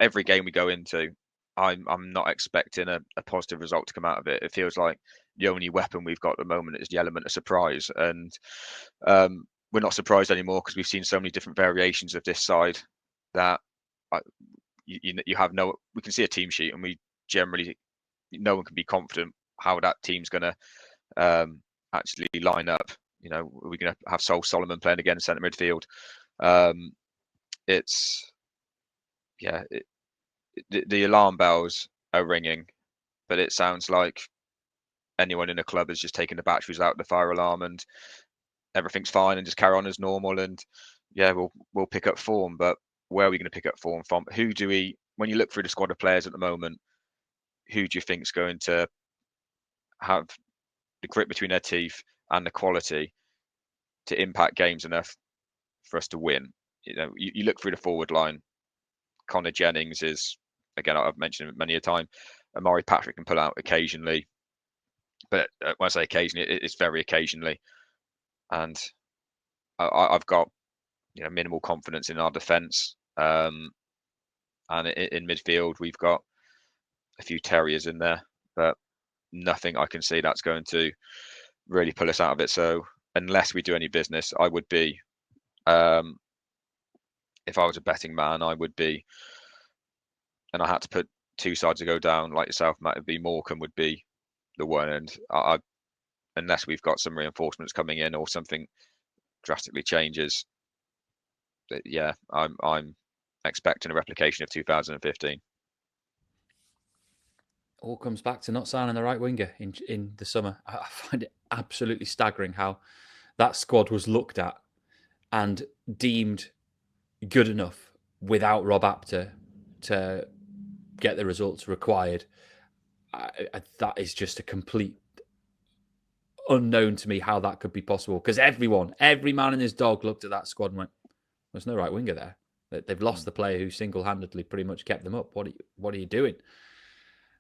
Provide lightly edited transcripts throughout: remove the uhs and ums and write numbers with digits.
every game we go into, I'm not expecting a positive result to come out of it. It feels like the only weapon we've got at the moment is the element of surprise, and we're not surprised anymore because we've seen so many different variations of this side that you have no. We can see a team sheet, and we generally no one can be confident how that team's going to actually line up. We're going to have Sol Solomon playing again in centre midfield. It's the alarm bells are ringing, but it sounds like anyone in a club has just taken the batteries out of the fire alarm and everything's fine and just carry on as normal. And we'll pick up form, but where are we going to pick up form from? When you look through the squad of players at the moment, who do you think is going to have the grit between their teeth and the quality to impact games enough for us to win? You look through the forward line. Connor Jennings is, again, I've mentioned it many a time. Amari Patrick can pull out occasionally, but when I say occasionally, it's very occasionally. And I've got minimal confidence in our defence. And in midfield, we've got a few terriers in there, but nothing I can see that's going to really pull us out of it. So unless we do any business, I would be, if I was a betting man, I would be, and I had to put two sides to go down like yourself, Matt, it'd be Morecambe would be the one. And unless we've got some reinforcements coming in or something drastically changes, I'm expecting a replication of 2015. All comes back to not signing the right winger in the summer. I find it absolutely staggering how that squad was looked at and deemed good enough without Rob Apter to get the results required. That is just a complete unknown to me how that could be possible, because every man and his dog looked at that squad and went, there's no right winger there. They've lost the player who single-handedly pretty much kept them up. What are you doing?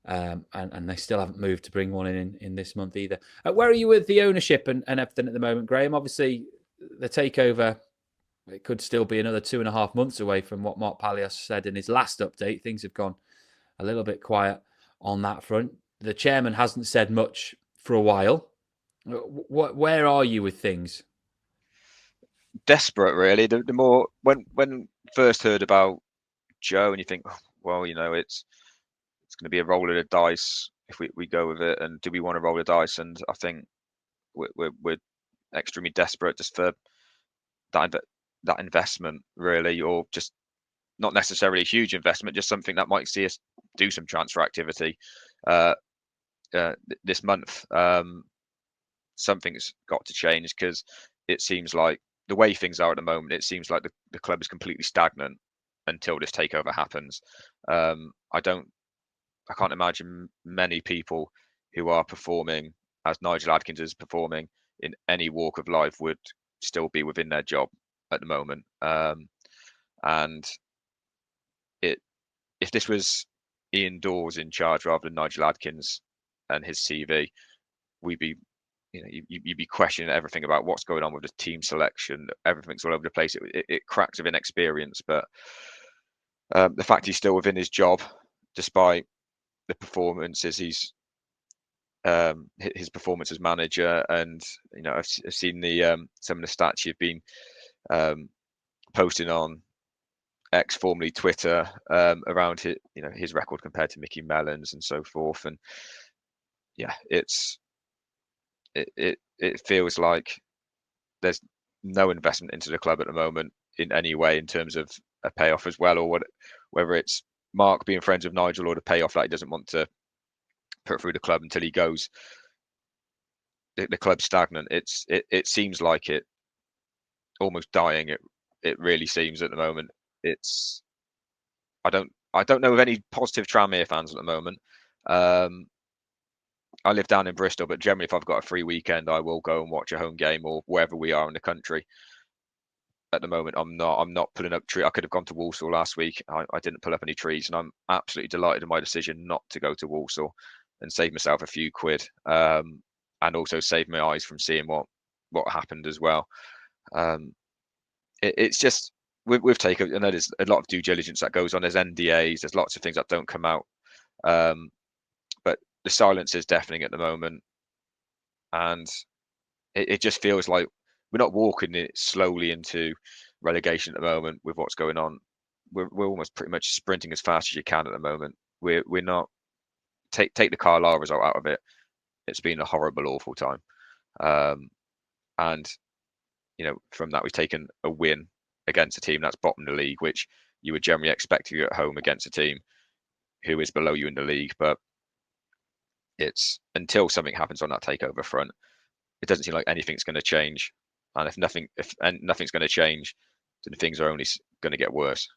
And they still haven't moved to bring one in this month either. Where are you with the ownership and everything at the moment, Graham? Obviously, the takeover, it could still be another 2.5 months away from what Mark Palios said in his last update. Things have gone a little bit quiet on that front. The chairman hasn't said much for a while. Where are you with things? Desperate, really. The more when first heard about Joe, and you think, well, it's going to be a roll of the dice if we go with it, and do we want to roll the dice? And I think we're extremely desperate just for that investment, really, or just not necessarily a huge investment, just something that might see us do some transfer activity this month. Something's got to change, because it seems like the way things are at the moment, it seems like the club is completely stagnant until this takeover happens. I can't imagine many people who are performing as Nigel Adkins is performing in any walk of life would still be within their job at the moment. And if this was Ian Dawes in charge rather than Nigel Adkins and his CV, we'd be, you'd be questioning everything about what's going on with the team selection. Everything's all over the place. It cracks of inexperience, but the fact he's still within his job, despite the performances his performance as manager, and I've seen some of the stats you've been posting on X, formerly Twitter, around his record compared to Mickey Mellons and so forth, and it feels like there's no investment into the club at the moment in any way in terms of a payoff as well, or whether it's Mark being friends with Nigel or the payoff that he doesn't want to put through the club until he goes. The club's stagnant. It seems like it almost dying. It really seems at the moment. I don't know of any positive Tranmere fans at the moment. I live down in Bristol, but generally, if I've got a free weekend, I will go and watch a home game or wherever we are in the country. At the moment, I'm not pulling up trees. I could have gone to Walsall last week. I didn't pull up any trees, and I'm absolutely delighted in my decision not to go to Walsall and save myself a few quid, and also save my eyes from seeing what happened as well. It's just we've taken. I know there's a lot of due diligence that goes on. There's NDAs. There's lots of things that don't come out. But the silence is deafening at the moment, and it just feels like we're not walking it slowly into relegation at the moment with what's going on. We're almost pretty much sprinting as fast as you can at the moment. We're not take the Carlisle result out of it. It's been a horrible, awful time. Um, and from that we've taken a win against a team that's bottom of the league, which you would generally expect to at home against a team who is below you in the league. But it's until something happens on that takeover front, it doesn't seem like anything's going to change. And if nothing's going to change, then things are only going to get worse.